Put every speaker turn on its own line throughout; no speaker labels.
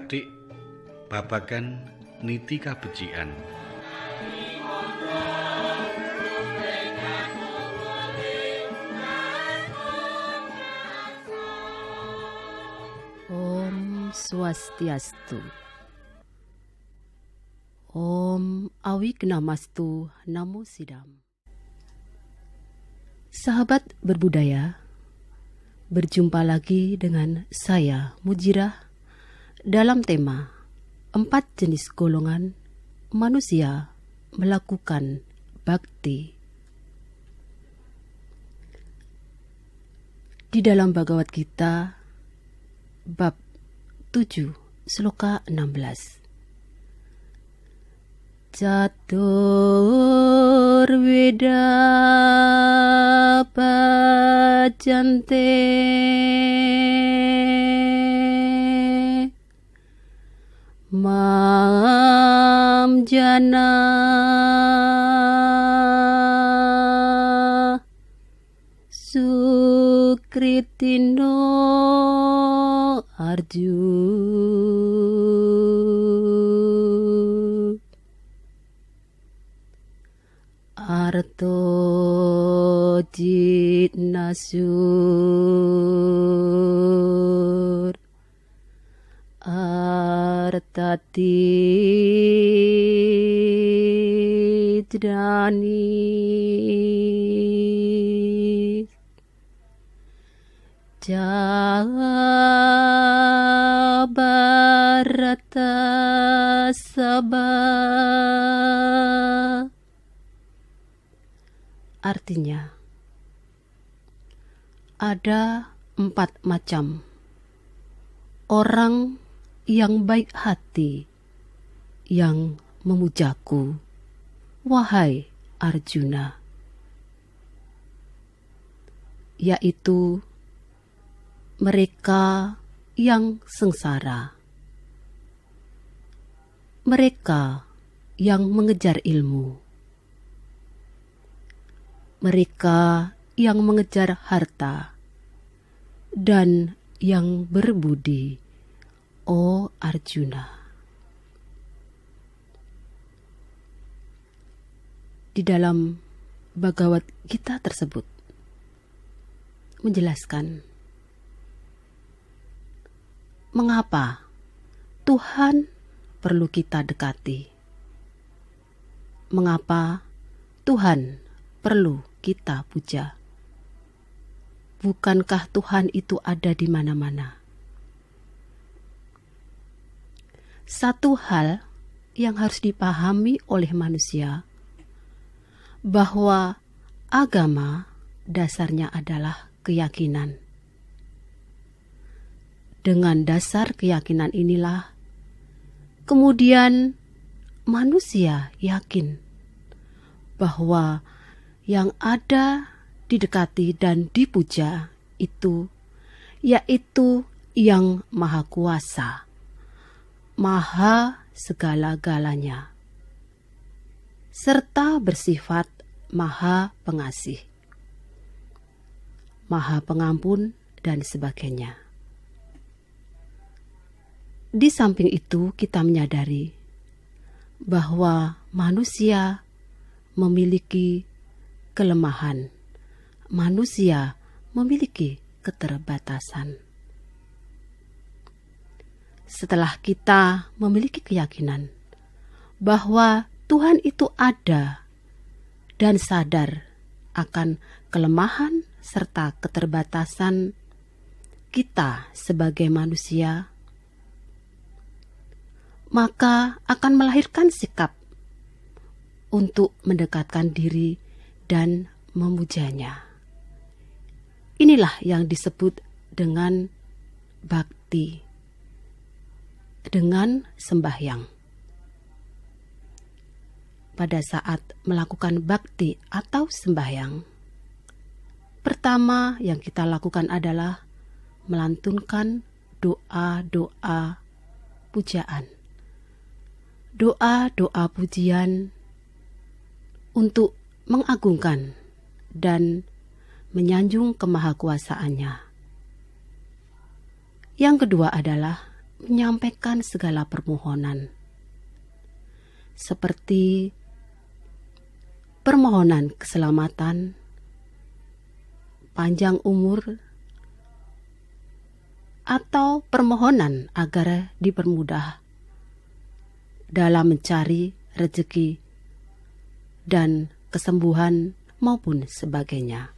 adik-adik babagan niti kabecikan.
Om Swastiastu. Om Awignamastu Namo Sidam. Sahabat berbudaya, berjumpa lagi dengan saya Mujirah dalam tema 4 jenis golongan manusia melakukan bakti. Di dalam Bhagavad Gita bab 7 sloka 16. Catur Veda Bhajante Mam Jana Sukritino Arju Arto Jitnasur Artati Dani Jabarata Sabah. Artinya, ada 4 macam orang yang baik hati yang memujaku, wahai Arjuna, yaitu mereka yang sengsara, mereka yang mengejar ilmu, mereka yang mengejar harta, dan yang berbudi, O Arjuna. Di dalam Bhagavad Gita tersebut menjelaskan mengapa Tuhan perlu kita dekati, mengapa Tuhan perlu kita puja. Bukankah Tuhan itu ada di mana-mana? Satu hal yang harus dipahami oleh manusia, bahwa agama dasarnya adalah keyakinan. Dengan dasar keyakinan inilah, kemudian manusia yakin bahwa yang ada didekati dan dipuja itu, yaitu yang maha kuasa, maha segala-galanya, serta bersifat maha pengasih, maha pengampun, dan sebagainya. Di samping itu kita menyadari bahwa manusia memiliki kelemahan, manusia memiliki keterbatasan. Setelah kita memiliki keyakinan bahwa Tuhan itu ada dan sadar akan kelemahan serta keterbatasan kita sebagai manusia, maka akan melahirkan sikap untuk mendekatkan diri dan memujanya. Inilah yang disebut dengan bakti, dengan sembahyang. Pada saat melakukan bakti atau sembahyang, pertama yang kita lakukan adalah melantunkan doa-doa pujaan, doa-doa pujian untuk mengagungkan dan menyanjung kemahakuasaannya. Yang kedua adalah menyampaikan segala permohonan, seperti permohonan keselamatan, panjang umur, atau permohonan agar dipermudah dalam mencari rezeki dan kesembuhan maupun sebagainya.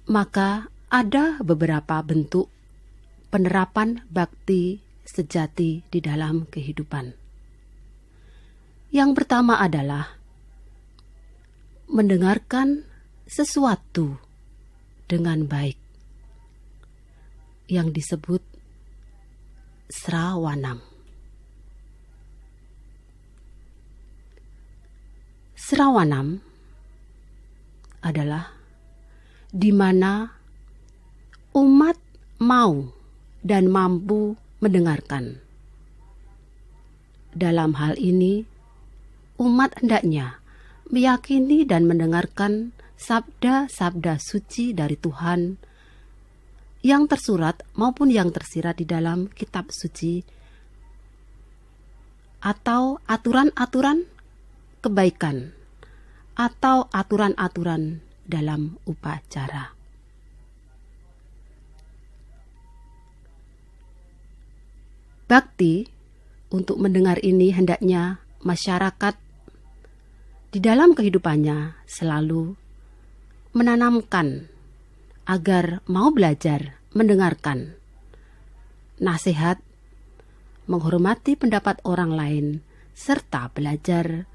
Maka ada beberapa bentuk penerapan bakti sejati di dalam kehidupan. Yang pertama adalah mendengarkan sesuatu dengan baik, yang disebut srawanam. Srawanam adalah di mana umat mau dan mampu mendengarkan. Dalam hal ini, umat hendaknya meyakini dan mendengarkan sabda-sabda suci dari Tuhan yang tersurat maupun yang tersirat di dalam kitab suci, atau aturan-aturan kebaikan, atau aturan-aturan dalam upacara. Bakti untuk mendengar ini hendaknya masyarakat di dalam kehidupannya selalu menanamkan agar mau belajar mendengarkan nasihat, menghormati pendapat orang lain, serta belajar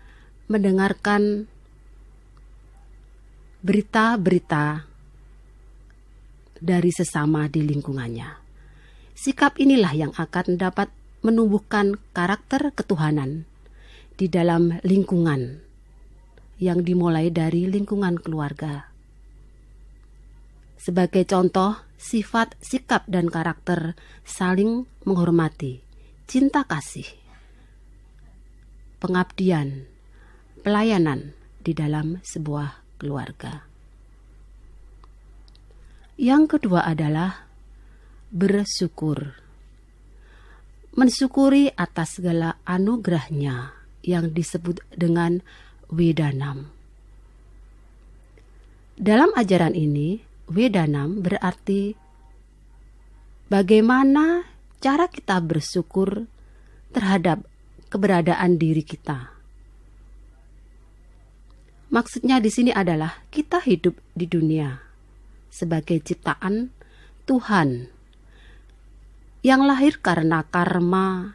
mendengarkan berita-berita dari sesama di lingkungannya. Sikap inilah yang akan dapat menumbuhkan karakter ketuhanan di dalam lingkungan yang dimulai dari lingkungan keluarga. Sebagai contoh, sifat, sikap, dan karakter saling menghormati, cinta kasih, pengabdian, pelayanan di dalam sebuah keluarga. Yang kedua adalah bersyukur. Mensyukuri atas segala anugerahnya yang disebut dengan Wedanam. Dalam ajaran ini, Wedanam berarti bagaimana cara kita bersyukur terhadap keberadaan diri kita. Maksudnya di sini adalah kita hidup di dunia sebagai ciptaan Tuhan yang lahir karena karma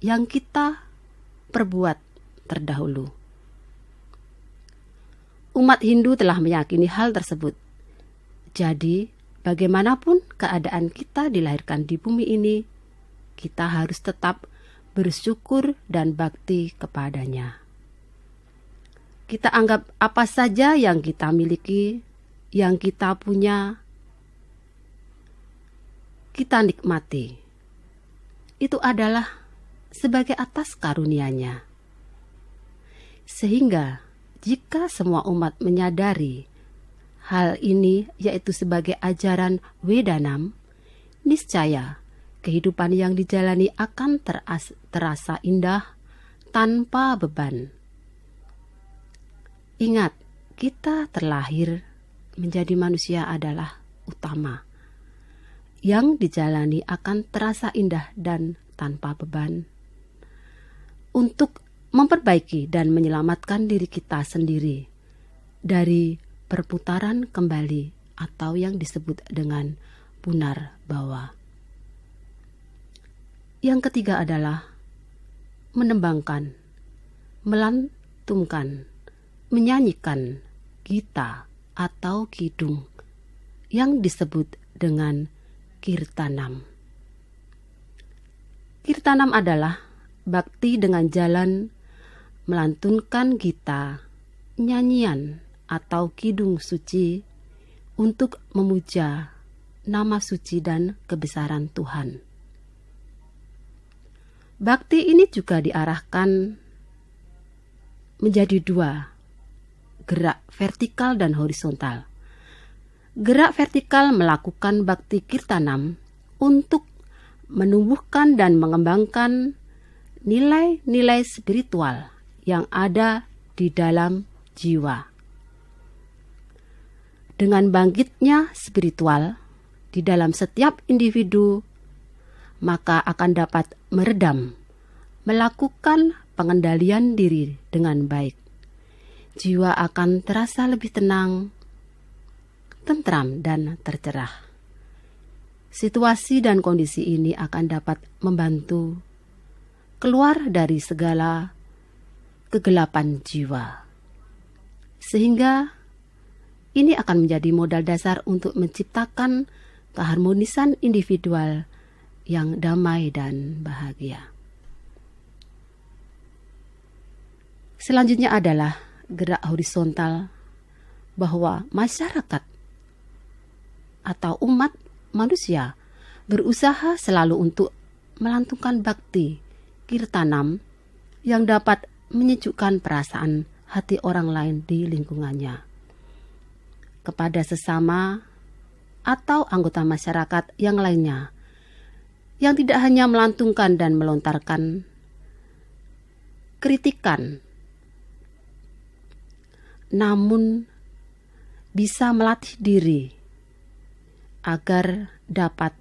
yang kita perbuat terdahulu. Umat Hindu telah meyakini hal tersebut. Jadi, bagaimanapun keadaan kita dilahirkan di bumi ini, kita harus tetap bersyukur dan bakti kepadanya. Kita anggap apa saja yang kita miliki, yang kita punya, kita nikmati. Itu adalah sebagai atas karunia-Nya. Sehingga jika semua umat menyadari hal ini, yaitu sebagai ajaran Wedanam, niscaya kehidupan yang dijalani akan terasa indah tanpa beban. Ingat, kita terlahir menjadi manusia adalah utama. Yang dijalani akan terasa indah dan tanpa beban. Untuk memperbaiki dan menyelamatkan diri kita sendiri dari perputaran kembali atau yang disebut dengan punar bawa. Yang ketiga adalah menembangkan, melantunkan, menyanyikan gita atau kidung yang disebut dengan kirtanam. Kirtanam adalah bakti dengan jalan melantunkan gita, nyanyian atau kidung suci untuk memuja nama suci dan kebesaran Tuhan. Bakti ini juga diarahkan menjadi dua, gerak vertikal dan horizontal. Gerak vertikal melakukan bakti kirtanam untuk menumbuhkan dan mengembangkan nilai-nilai spiritual yang ada di dalam jiwa. Dengan bangkitnya spiritual di dalam setiap individu, maka akan dapat meredam, melakukan pengendalian diri dengan baik. Jiwa akan terasa lebih tenang, tentram, dan tercerah. Situasi dan kondisi ini akan dapat membantu keluar dari segala kegelapan jiwa. Sehingga ini akan menjadi modal dasar untuk menciptakan keharmonisan individual yang damai dan bahagia. Selanjutnya adalah gerak horizontal, bahwa masyarakat atau umat manusia berusaha selalu untuk melantunkan bakti kirtanam yang dapat menyejukkan perasaan hati orang lain di lingkungannya, kepada sesama atau anggota masyarakat yang lainnya, yang tidak hanya melantunkan dan melontarkan kritikan, namun bisa melatih diri agar dapat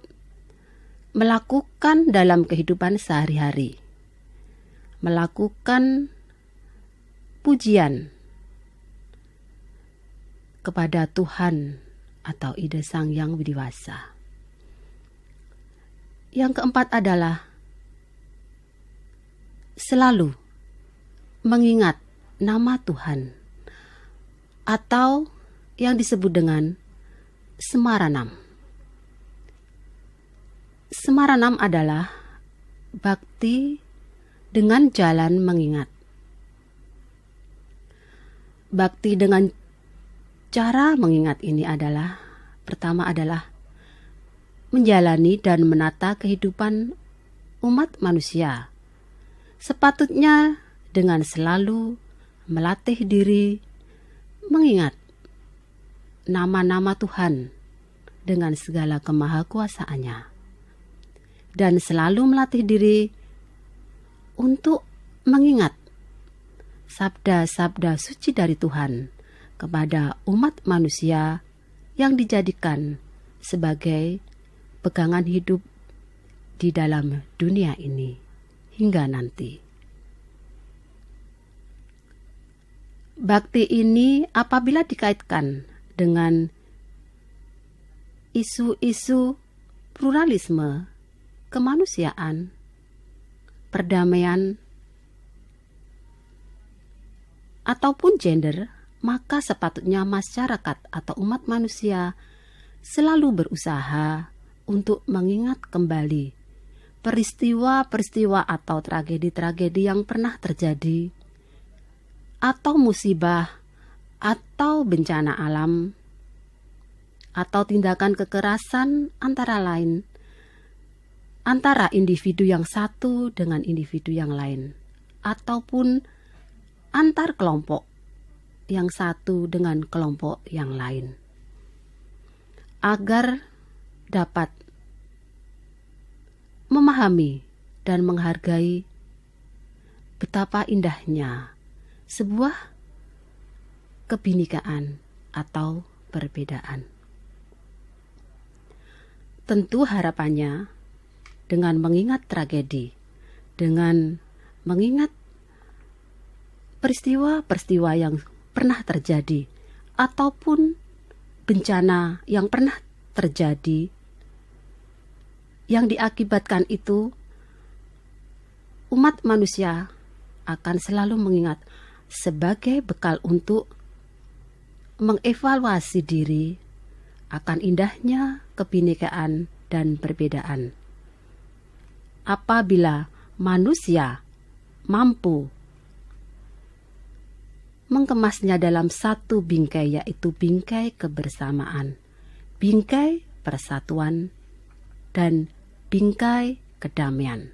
melakukan dalam kehidupan sehari-hari, melakukan pujian kepada Tuhan atau ide Sang Yang Widiwasa. Yang keempat adalah selalu mengingat nama Tuhan atau yang disebut dengan Semaranam. Semaranam adalah bakti dengan jalan mengingat. Bakti dengan cara mengingat ini adalah, pertama adalah menjalani dan menata kehidupan umat manusia. Sepatutnya dengan selalu melatih diri mengingat nama-nama Tuhan dengan segala kemahakuasaannya. Dan selalu melatih diri untuk mengingat sabda-sabda suci dari Tuhan kepada umat manusia yang dijadikan sebagai pegangan hidup di dalam dunia ini hingga nanti. Bakti ini apabila dikaitkan dengan isu-isu pluralisme, kemanusiaan, perdamaian, ataupun gender, maka sepatutnya masyarakat atau umat manusia selalu berusaha untuk mengingat kembali peristiwa-peristiwa atau tragedi-tragedi yang pernah terjadi, atau musibah, atau bencana alam, atau tindakan kekerasan antara lain, antara individu yang satu dengan individu yang lain, ataupun antar kelompok yang satu dengan kelompok yang lain, agar dapat memahami dan menghargai betapa indahnya sebuah kebinekaan atau perbedaan. Tentu harapannya dengan mengingat tragedi, dengan mengingat peristiwa-peristiwa yang pernah terjadi ataupun bencana yang pernah terjadi, yang diakibatkan itu umat manusia akan selalu mengingat sebagai bekal untuk mengevaluasi diri akan indahnya kebinekaan dan perbedaan. Apabila manusia mampu mengemasnya dalam satu bingkai, yaitu bingkai kebersamaan, bingkai persatuan, dan bingkai kedamaian.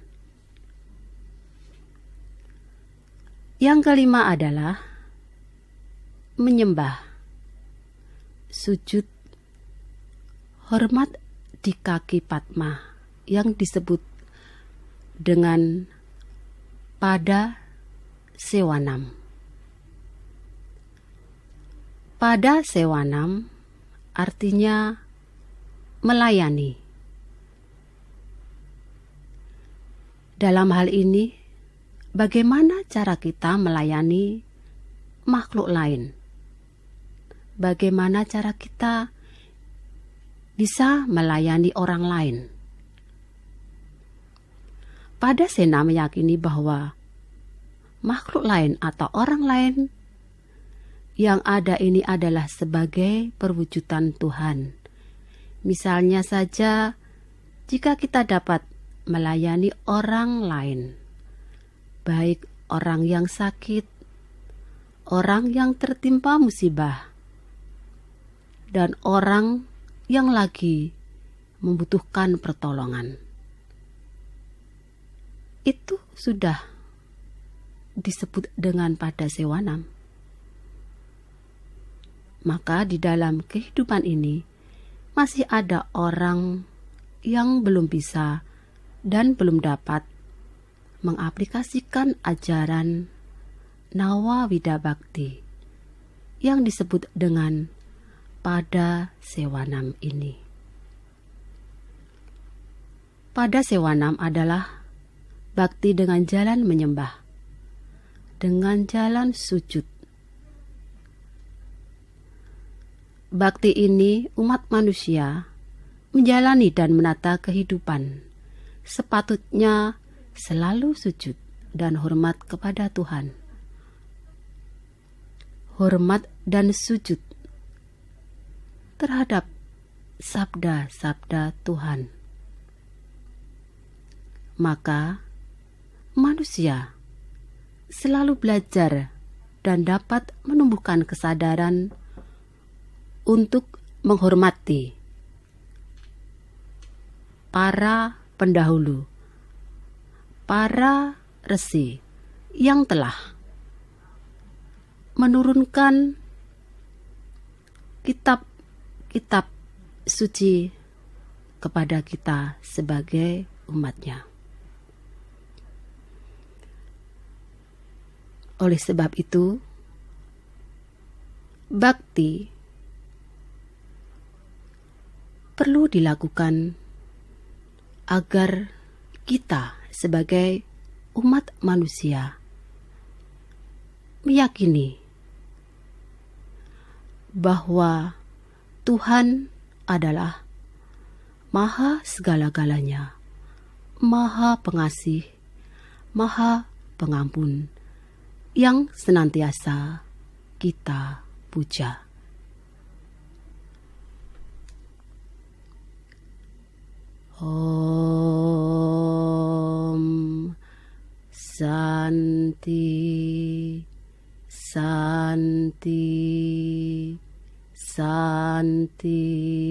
Yang kelima adalah menyembah, sujud, hormat di kaki Padma yang disebut dengan pada sewanam. Pada sewanam artinya melayani. Dalam hal ini, bagaimana cara kita melayani makhluk lain? Bagaimana cara kita bisa melayani orang lain? Pada Sena meyakini bahwa makhluk lain atau orang lain yang ada ini adalah sebagai perwujudan Tuhan. Misalnya saja, jika kita dapat melayani orang lain, baik orang yang sakit, orang yang tertimpa musibah, dan orang yang lagi membutuhkan pertolongan, itu sudah disebut dengan pada sewanam. Maka di dalam kehidupan ini masih ada orang yang belum bisa dan belum dapat mengaplikasikan ajaran Nawa Wida Bhakti yang disebut dengan pada sewanam ini. Pada sewanam adalah bakti dengan jalan menyembah, dengan jalan sujud. Bakti ini umat manusia menjalani dan menata kehidupan sepatutnya selalu sujud dan hormat kepada Tuhan. Hormat dan sujud terhadap sabda-sabda Tuhan. Maka manusia selalu belajar dan dapat menumbuhkan kesadaran untuk menghormati para pendahulu, para resi yang telah menurunkan kitab suci kepada kita sebagai umatnya. Oleh sebab itu, bakti perlu dilakukan agar kita sebagai umat manusia meyakini bahwa Tuhan adalah Maha segala-galanya, Maha pengasih, Maha pengampun, yang senantiasa kita puja. Om Santi Santi Santi.